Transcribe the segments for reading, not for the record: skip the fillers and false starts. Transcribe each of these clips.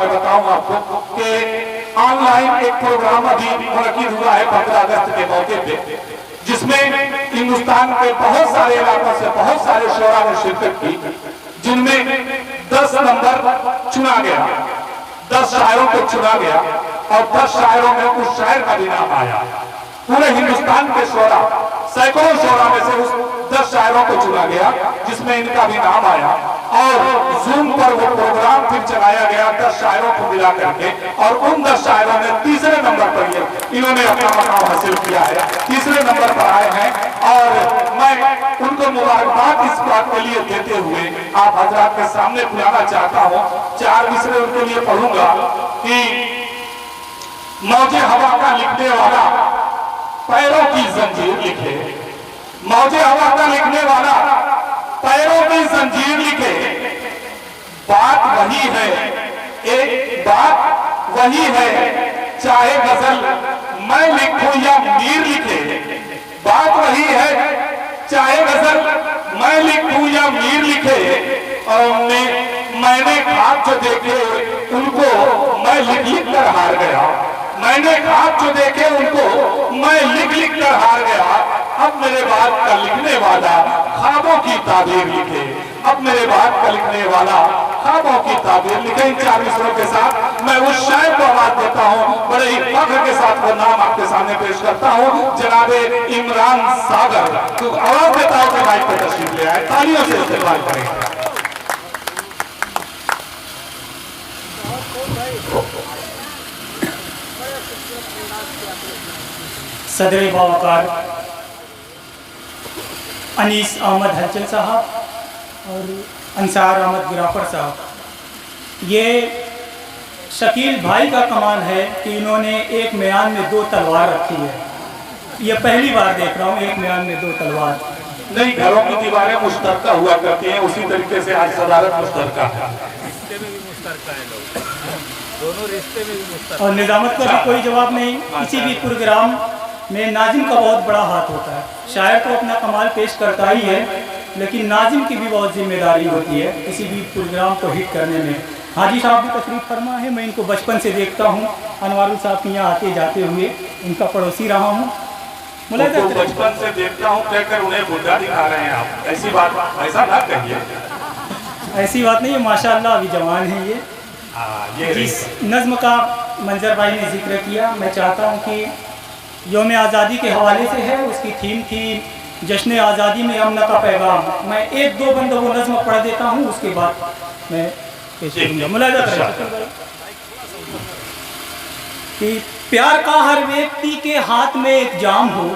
मैं बताऊं आपको कि ऑनलाइन एक प्रोग्राम अभी मुनक्किद हुआ है 15 अगस्त के मौके पे, जिसमें हिंदुस्तान के बहुत सारे इलाकों से बहुत सारे शोरा ने शिरकत की, जिनमें 10 नंबर चुना गया, 10 शायरों को चुना गया और 10 शायरों में उस शायर का भी नाम आया। पूरे हिंदुस्तान के शोरा, सैकड़ों शोरा में से उस 10 शायरों को चुना गया जिसमें इनका भी नाम आया और जूम पर वो प्रोग्राम फिर चलाया गया 10 शायरों को मिला करके, और उन 10 शायरों ने तीसरे नंबर पर इन्होंने अपना मकाम हासिल किया है, तीसरे नंबर पर आए हैं। और मैं उनको मुबारकबाद इस बात के लिए देते हुए आप हजरात के सामने बुलाना चाहता हूँ। 4 मिसरे उनके लिए पढ़ूंगा कि मौजे हवा का लिखने वाला पैरों की जंजीर लिखे, मौजे हवा का लिखने वाला पैरों की जंजीर लिखे, बात वही है, एक बात वही है, चाहे गजल मैं लिखूं या मीर लिखे, बात वही है, चाहे गजल मैं लिखूं या मीर लिखे। और मैंने ख्वाब जो देखे उनको मैं लिख लिख कर हार गया, मैंने ख्वाब जो देखे उनको मैं लिख लिख कर हार गया। अब मेरे बाद का लिखने वाला ख्वाबों की ताबीर लिखे, अब मेरे बाद का लिखने वाला ख्वाबों की ताबीर लिखे। इन 4 मिसरों के साथ मैं उस शायर को आवाज देता हूँ, बड़े ही फख्र के साथ वो नाम आपके सामने पेश करता हूँ, जनाबे इमरान सागर। तो आवाज देता हूँ कि माइक पर तशरीफ ले आए, तालियों से इस्तेमाल करें। सदर बावकार अनीस अहमद हलचल साहब और अंसार अहमद गिराफर साहब, ये शकील भाई का कमाल है कि इन्होंने एक म्यान में 2 तलवार रखी है। ये पहली बार देख रहा हूँ एक म्यान में 2 तलवार। नहीं, घरों की दीवारें मुश्तरका हुआ करती हैं, उसी तरीके से आज सदारत मुश्तरका है, दोनों रिश्ते में भी मुश्तरका। और निजामत का भी कोई जवाब नहीं। किसी भी प्रोग्राम में नाजिम का बहुत बड़ा हाथ होता है। शायर तो अपना कमाल पेश करता ही है, लेकिन नाजिम की भी बहुत जिम्मेदारी होती है किसी भी प्रोग्राम को हिट करने में। हाजी साहब भी तशरीफ फरमा है, मैं इनको बचपन से देखता हूँ, अनवारुल साहब के यहाँ आते जाते हुए इनका पड़ोसी रहा हूँ। तो बचपन से देखता हूँ कहकर उन्हें बुढ़ा दिखा रहे हैं आप, ऐसी बात ऐसा ना कहिए। ऐसी बात नहीं है, माशाअल्लाह अभी जवान है ये। जिस नज़्म का मंजर भाई ने जिक्र किया, मैं चाहता हूँ कि यौम आज़ादी के हवाले से है, उसकी थीम थी जश्न आज़ादी में अमन का पैगाम। मैं 1-2 बंद वो नज़्म पढ़ देता हूँ, उसके बाद मैं पेश करूँगा। मुलाज़ा करें कि प्यार का हर व्यक्ति के हाथ में एक जाम हो,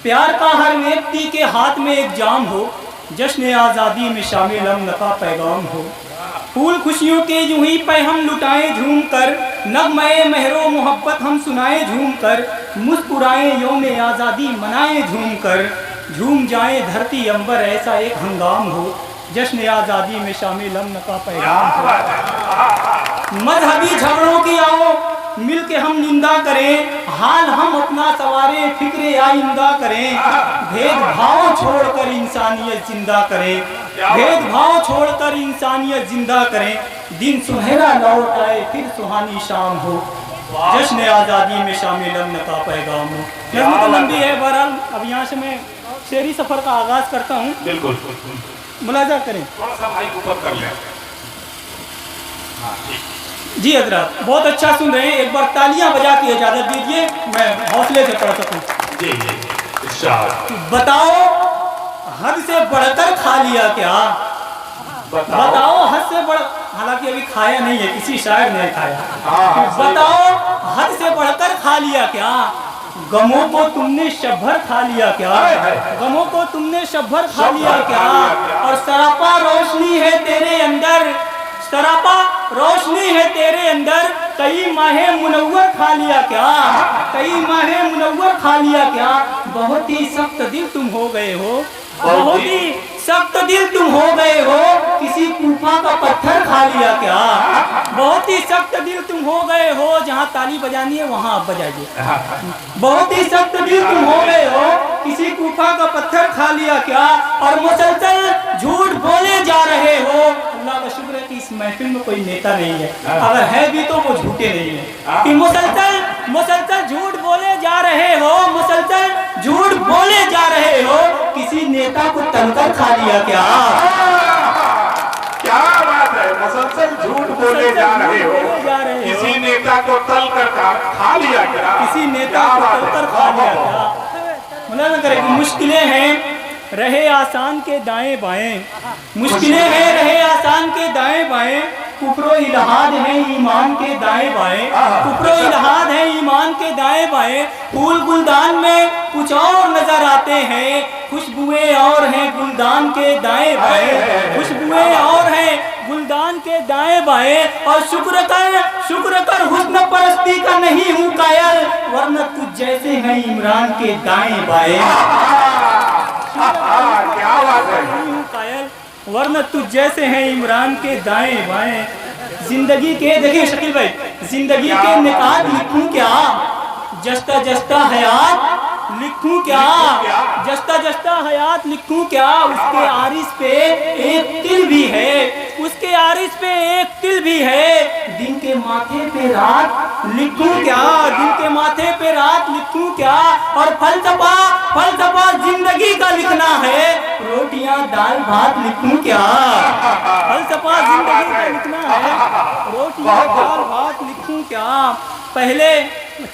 प्यार का हर व्यक्ति के हाथ में एक जाम हो, जश्न आज़ादी में शामिल अमन का पैगाम हो। फूल खुशियों के यूं ही पे हम लुटाएं झूम कर, नग़्मे मेहरो मोहब्बत हम सुनाएं झूम कर, मुस्कुराएं यौम आज़ादी मनाएं झूम कर, झूम जाए धरती अंबर ऐसा एक हंगाम हो, जश्न आज़ादी में शामिल अमन का पैगाम हो। मजहबी झगड़ों की आओ मिल के हम निंदा करें, हाल हम अपना सवारे फिक्रे आइंदा करें, भेदभाव छोड़कर इंसानियत जिंदा करें, भेदभाव छोड़कर इंसानियत जिंदा करें, दिन सुनहरा लौट आए फिर सुहानी शाम हो, जश्न आज़ादी में शामिल अमन का पैगाम हो। नज़्म तो लंबी है, बहरहाल अब यहाँ से मैं शेरी सफ़र का आगाज़ करता हूँ। बिल्कुल, मुलाजा करें, थोड़ा सा माइक ऊपर कर लें। जी हजरत बहुत अच्छा सुन रहे हैं, एक बार तालियां बजा के इजाजत दीजिए मैं हौसले से पढ़ सकूं। जी बताओ हद से बढ़कर खा लिया क्या, बताओ हद से बढ़, हालांकि अभी खाया नहीं है, किसी शायर ने खाया। बताओ हद से बढ़कर खा लिया क्या, गमों को तुमने शब्भर खा लिया क्या, गमों को तुमने शब्भर खा लिया क्या, और सरापा रोशनी है तेरे अंदर, सरापा रोशनी है तेरे अंदर, कई माहे मुनव्वर खा लिया क्या, कई माहे मुनव्वर खा लिया क्या, बहुत ही सख्त दिल तुम हो गए हो, बहुत ही सख्त दिल तुम हो गए हो, किसी कूफा का पत्थर खा लिया क्या, बहुत ही सख्त दिल तुम हो गए हो, जहाँ ताली बजानी है वहाँ आप बजाइए, बहुत ही सख्त दिल तुम हो गए हो, किसी कूफा का पत्थर खा लिया क्या, और मुसलसल झूठ बोले जा रहे हो। अल्लाह का शुक्र है कि इस महफिल में कोई नेता नहीं है, अगर है भी तो वो झूठे नहीं है। कि मुसलसल झूठ बोले जा रहे हो, मुसलसल झूठ बोले जा रहे हो, किसी नेता को तलकर खा लिया क्या? क्या बात है, मुसलसल झूठ बोले जा रहे हो, किसी नेता को तल कर खा लिया क्या? किसी नेता को तल कर खा लिया क्या? मुश्किलें हैं रहे आसान के दाएं बाएं, मुश्किलें हैं रहे आसान के दाएं बाएं, कुफरो इल्हाद है ईमान के दाएं बाएं, कुफरो इल्हाद है ईमान के दाएं बाएं। फूल गुलदान में कुछ और नजर आते हैं, खुशबुएं और हैं गुलदान के दाएं बाएं, खुशबुएं और हैं गुलदान के दाएं बाएं। और शुक्र कर हुस्न परस्ती का नहीं हूँ कायल, वरना तुझ जैसे हैं इमरान के दाएं बाएं। क्या बात है, कायल वरना तुझ जैसे हैं इमरान के दाएं बाएं। जिंदगी के, देखिए शकील भाई, जिंदगी के निकात लिखूं क्या, जस्ता जस्ता हयात लिखूं क्या, जस्ता जस्ता हयात लिखूं क्या। उसके आरिस पे एक तिल भी है, उसके आरिस पे एक तिल भी है। दिन के माथे पे रात लिखूं क्या, दिन के माथे पे रात लिखूं क्या। और फलसफा जिंदगी का लिखना है, रोटियां दाल भात लिखूं क्या। फलसफा जिंदगी का लिखना है, रोटियां दाल भात लिखूं क्या। पहले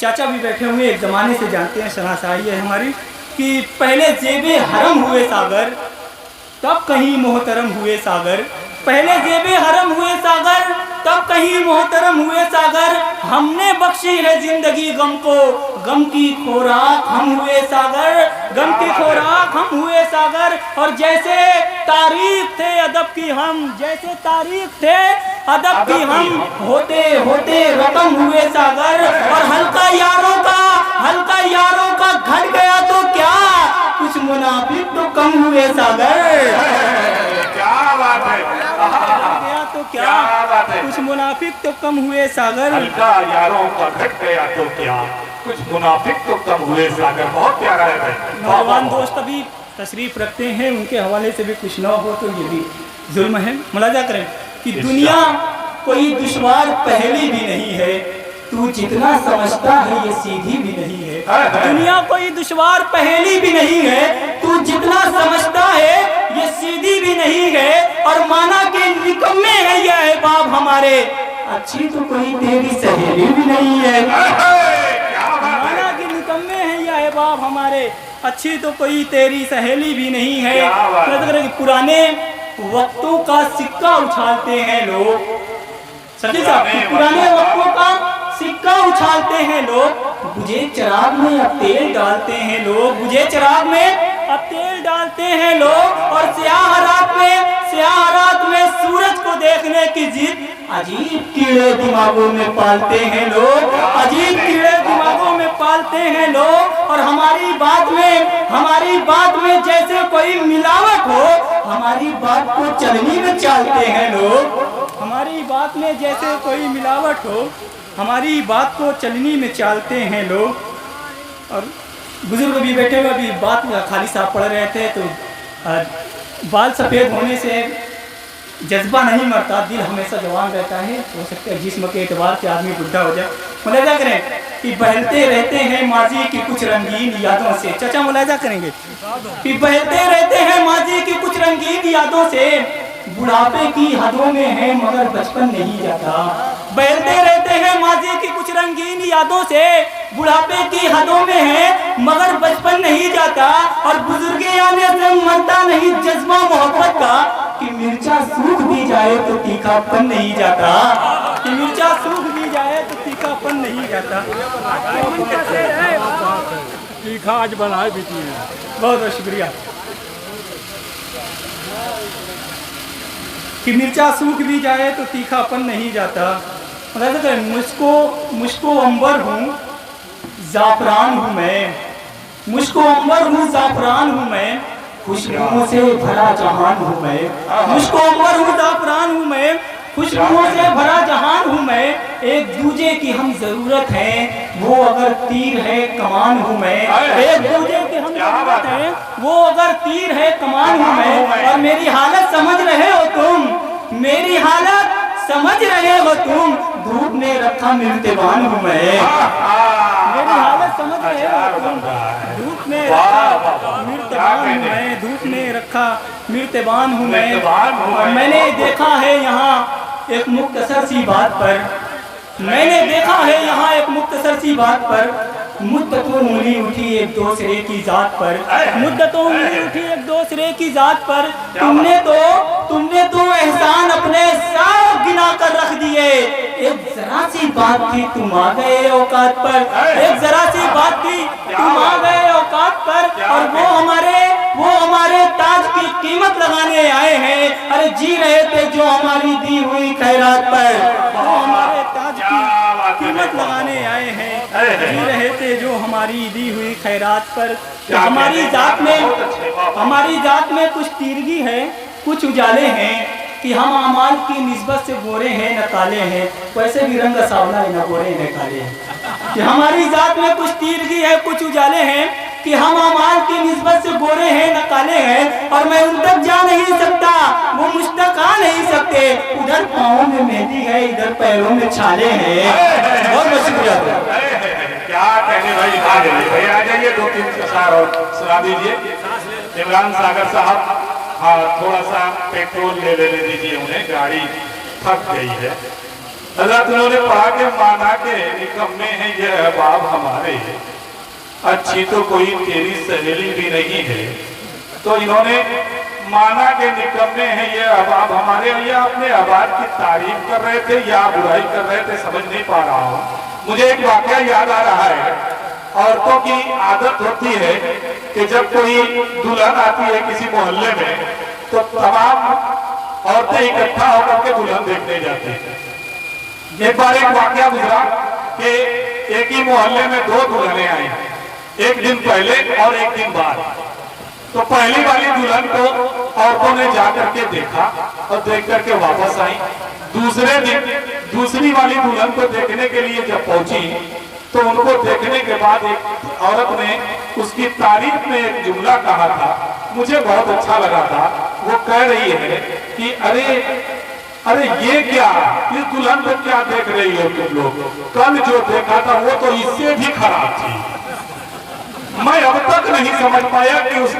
चाचा भी बैठे हुए एक ज़माने से जानते हैं, शनासाई है हमारी, कि पहले जेबे हरम हुए सागर, तब कहीं मोहतरम हुए सागर। पहले जेबे हरम हुए सागर, तब कहीं मोहतरम हुए सागर। हमने बख्शी है जिंदगी गम को, गम की खोराक हम हुए सागर, गम की खोराक हम हुए सागर। और जैसे तारीख थे अदब की हम, जैसे तारीख थे अदब की हम, होते होते रकम हुए सागर। और हल्का यारों का घट गया तो क्या, कुछ मुनाफिक तो कम हुए सागर। क्या बात है, गया तो क्या, कुछ मुनाफिक तो कम हुए सागर। हल्का यारों का घट गया तो क्या, कुछ मुनाफिक तो कम हुए सागर। बहुत प्यारा है। नौजवान दोस्त अभी तशरीफ रखते हैं, उनके हवाले से भी कुछ न हो तो ये भी जुल्म है। मुलाजा करें कि दुनिया कोई दुश्वार पहेली भी नहीं है, तू जितना समझता है ये सीधी भी नहीं है। दुनिया कोई दुश्वार पहेली भी नहीं है, तू जितना समझता है ये सीधी भी नहीं है। और माना के निकम्मे है ये अहबाब हमारे, अच्छी तो कोई तेरी सहेली भी नहीं है। माना के निकम्मे है ये अहबाब हमारे, अच्छी तो कोई तेरी सहेली भी नहीं है। पुराने वक्तों का सिक्का उछालते हैं लोग, सच्ची साहब, पुराने वक्तों का सिक्का उछालते हैं लोग। बुझे चिराग में अब तेल डालते हैं लोग, बुझे चिराग में अब तेल डालते हैं लोग। और स्याह रात में सूरज को देखने की जिद अजीब कीड़े दिमागों में पालते हैं लोग, अजीब कीड़े दिमागों में पालते हैं लोग। और हमारी बात में जैसे कोई मिलावट हो, हमारी बात को चलनी में चालते हैं लोग। हमारी बात में जैसे कोई मिलावट हो, हमारी बात को चलनी में चालते हैं लोग। और बुजुर्ग भी बैठे हुए अभी बात खाली साहब पढ़ रहे थे, तो बाल सफ़ेद होने से जज्बा नहीं मरता, दिल हमेशा जवान रहता है। हो सकता है जिस्म के एतबार से आदमी बुढ़ा हो जाए। मुलाजा करें कि बहलते रहते हैं माजी की कुछ रंगीन यादों से। चाचा मुलाजा करेंगे कि बहलते रहते हैं माजी की कुछ रंगीन यादों से, बुढ़ापे की हदों में है मगर बचपन नहीं जाता। बहलते रहते हैं माजी की कुछ रंगीन यादों से, बुढ़ापे की हदों में है मगर बचपन नहीं जाता। और बुजुर्गे आने से मरता नहीं जज्बा मोहब्बत का, कि मिर्चा सूख भी जाए तो तीखापन नहीं जाता, कि मिर्चा सूख भी जाए तो तीखापन नहीं जाता। तीखा आज बनाए भी बहुत बहुत शुक्रिया। कि मिर्चा सूख भी जाए तो तीखापन नहीं जाता। मुझको अंबर हूँ ज़ाफ़रान हूँ मैं, मुझको अंबर हूँ ज़ाफ़रान हूँ मैं, खुशबुओं से भरा जहान हूँ मैं। मुझको अंबर हूँ ज़ाफ़रान हूँ मैं, खुशबुओं से भरा जहान हूँ मैं। एक दूजे की हम जरूरत है, वो अगर तीर है कमान हूँ मैं। एक दूजे की हम जरूरत है, वो अगर तीर है कमान हूँ मैं। और मेरी हालत समझ रहे हो तुम, मेरी हालत समझ रहे हो तुम, धूप में रखा मिर्तेबान हूँ मैं। मेरी हालत समझ रहे हो तुम, धूप में रखा मिर्तेबान हूँ मैं, धूप में रखा मिर्तेबान हूँ मैं। और मैंने देखा है यहाँ एक मुख्तसर सी बात पर, मैंने देखा है यहाँ एक मुख्तसर सी बात पर, मुद्दतों उंगली उठी एक दूसरे की जात पर, मुद्दतों उंगली उठी एक दूसरे की जात पर। तुमने तो एहसान अपने साथ गिना कर रख दिए। एक जरा सी बात थी तुम आ गए औकात पर, एक जरा सी बात थी तुम आ गए औकात पर। और वो हमारे ताज की कीमत लगाने आए हैं। अरे जी रहे थे जो हमारी दी हुई खैरात पर, वो हमारे ताज की कीमत लगाने आए हैं। जी रहे थे जो हमारी दी हुई खैरात पर। हमारी जात में कुछ तीरगी है, कुछ उजाले हैं कि हम अमाल की निस्बत से गोरे हैं न काले हैं। वैसे भी रंग सावला न गोरे न काले हैं। कि हमारी जात में कुछ तीरगी है, कुछ उजाले हैं कि हम अमाल की निस्बत से गोरे हैं न काले हैं। और मैं उन तक जा नहीं सकता, वो मुझ तक आ नहीं सकते। उधर पाँव में मेहंदी है, इधर पैरों में छाले हैं। बहुत बहुत शुक्रिया। क्या कहने भाई, आ जाइए 2-3 अशार और सुना दीजिए। इमरान सागर साहब, हाँ थोड़ा सा पेट्रोल ले दीजिए उन्हें, गाड़ी थक गई है। हज़रत उन्होंने पढ़ा के माना के निकम्मे हैं ये अहबाब हमारे, अच्छी तो कोई तेरी सहेली भी नहीं है। तो इन्होंने माना के निकम्मे हैं ये अहबाब हमारे। ये अपने अहबाब की तारीफ कर रहे थे या बुराई कर रहे थे, समझ नहीं पा रहा हूँ। मुझे एक वाकया याद आ रहा है। औरतों की आदत होती है कि जब कोई दुल्हन आती है किसी मोहल्ले में, तो तमाम औरतें इकट्ठा होकर के दुल्हन देखने जाती है। एक बार एक वाकया गुजरा कि एक ही मोहल्ले में 2 दुल्हनें आई, एक दिन पहले और एक दिन बाद। तो पहली वाली दुल्हन को औरतों ने जाकर के देखा और देख करके वापस आई। दूसरे दिन दूसरी वाली दुल्हन को देखने के लिए जब पहुंची, तो उनको देखने के बाद एक औरत ने उसकी तारीफ में एक जुमला कहा था, मुझे बहुत अच्छा लगा था। वो कह रही है कि अरे ये क्या, इस दुल्हन को क्या देख रही हो तुम लोग? कल जो देखा था वो तो इससे भी खराब थी। मैं अब तक नहीं समझ पाया कि उस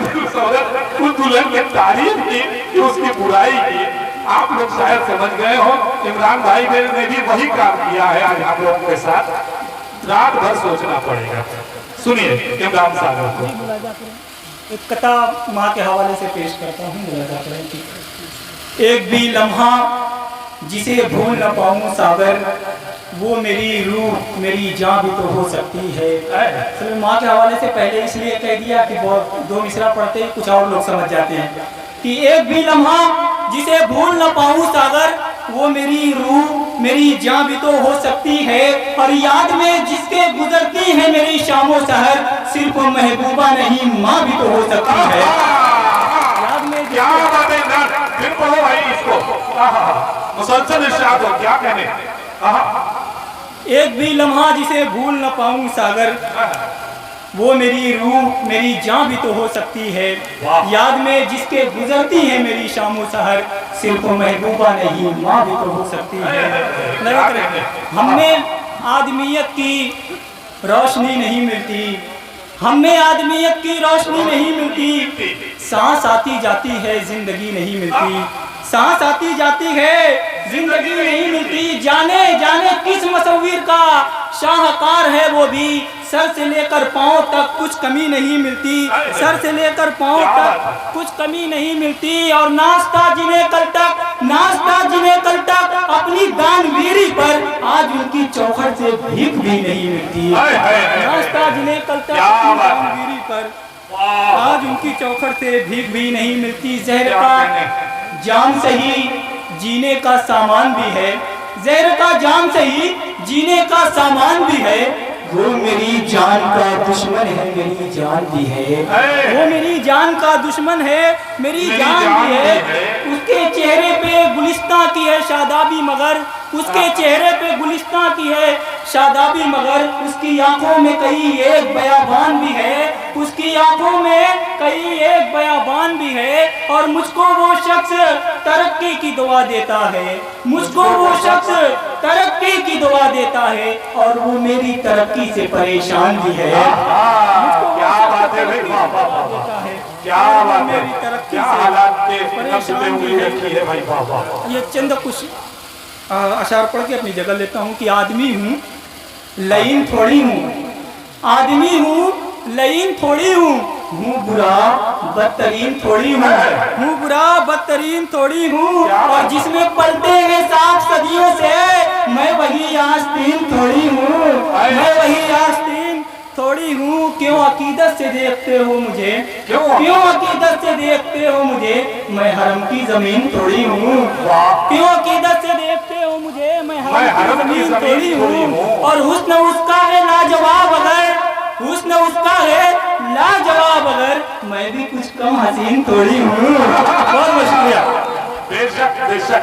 दुल्हन की तारीफ की कि उसकी बुराई की। आप लोग शायद समझ गए हो। इमरान भाई ने भी वही काम किया है आज हम लोगों के साथ। रात भर सोचना पड़ेगा। सुनिए इमरान सागर को एक कथा माँ के हवाले से पेश करता हूँ। एक भी लम्हा जिसे भूल न पाऊँ सागर, वो मेरी रूह मेरी जान भी तो हो सकती है। तो माँ के हवाले से पहले इसलिए कह दिया कि वो 2 मिसरा पढ़ते ही कुछ और लोग समझ जाते हैं कि एक भी लम्हा जिसे भूल न पाऊँ सागर, वो मेरी रूह मेरी जान भी तो हो सकती है। और याद में जिसके गुजरती है मेरी शामो सहर, सिर्फ महबूबा नहीं माँ भी तो हो सकती है। याद में क्या बातें ना, फिर पढ़ो भाई इसको, मुसलसल इरशाद हो, क्या कहने। एक भी लम्हा जिसे भूल न पाऊँ सागर, वो मेरी रूह मेरी जान भी तो हो सकती है। याद में जिसके गुजरती है मेरी शामो सहर, सिर्फ महबूबा नहीं माँ भी तो हो सकती है। हमें आदमियत की रोशनी नहीं मिलती, हमें आदमियत की रोशनी नहीं मिलती। सांस आती जाती है जिंदगी नहीं मिलती, सांस आती जाती है जिंदगी नहीं मिलती। जाने जाने किस मुसव्विर का शाहकार है वो भी, सर से लेकर पांव तक कुछ कमी नहीं मिलती, सर से लेकर पांव तक कुछ कमी नहीं मिलती। और नाश्ता जिन्हें कल तक अपनी दानवीरी पर, आज उनकी चौखट से भीख भी नहीं मिलती। नाश्ता जिन्हें कल तक अपनी दानवीरी पर, आज उनकी चौखट से भीख भी नहीं मिलती। जहर का जाम सही जीने का सामान भी है, जहर का जाम सही जीने का सामान भी है। वो मेरी जान का दुश्मन है मेरी जान भी है, वो मेरी जान का दुश्मन है मेरी जान भी है। उसके चेहरे पे गुलिस्तां की है शादाबी, मगर उसके चेहरे पे गुलिस्तां की है शादाबी, मगर उसकी आंखों में कई एक बयाबान भी है, उसकी आंखों में कई एक बयाबान भी है। और मुझको वो शख्स तरक्की की दुआ देता है, मुझको वो शख्स तरक्की की दुआ देता है, और वो मेरी तरक्की से परेशान भी है। क्या बात है भाई, वाह वाह वाह वाह, क्या बात है, मेरी तरक्की क्या से हालात के परेशान हुई भी है। रखी है भाई, वाह वाह वाह। ये चंद कुछ अशार पढ़ के अपनी जगह लेता हूँ कि आदमी हूँ लईन थोड़ी हूँ, आदमी हूँ लईन थोड़ी हूँ बुरा बदतरीन थोड़ी हूँ बुरा बदतरीन थोड़ी हूँ। और जिसमें पलते हैं सांप सदियों से, मैं वही आस्तीन थोड़ी हूँ, मैं वही आस्तीन थोड़ी हूँ। क्यों अकीदत से देखते हो मुझे, क्यों अकीदत से देखते हो मुझे, मैं हरम की जमीन थोड़ी हूँ। क्यों अकीदत से देखते हो मुझे, मैं हरम की जमीन थोड़ी हूँ। और हुस्न उसका है लाजवाब, अगर हुस्न उसका है लाजवाब, अगर मैं भी कुछ कम हसीन थोड़ी हूँ। बहुत शुक्रिया। बेशक बेशक।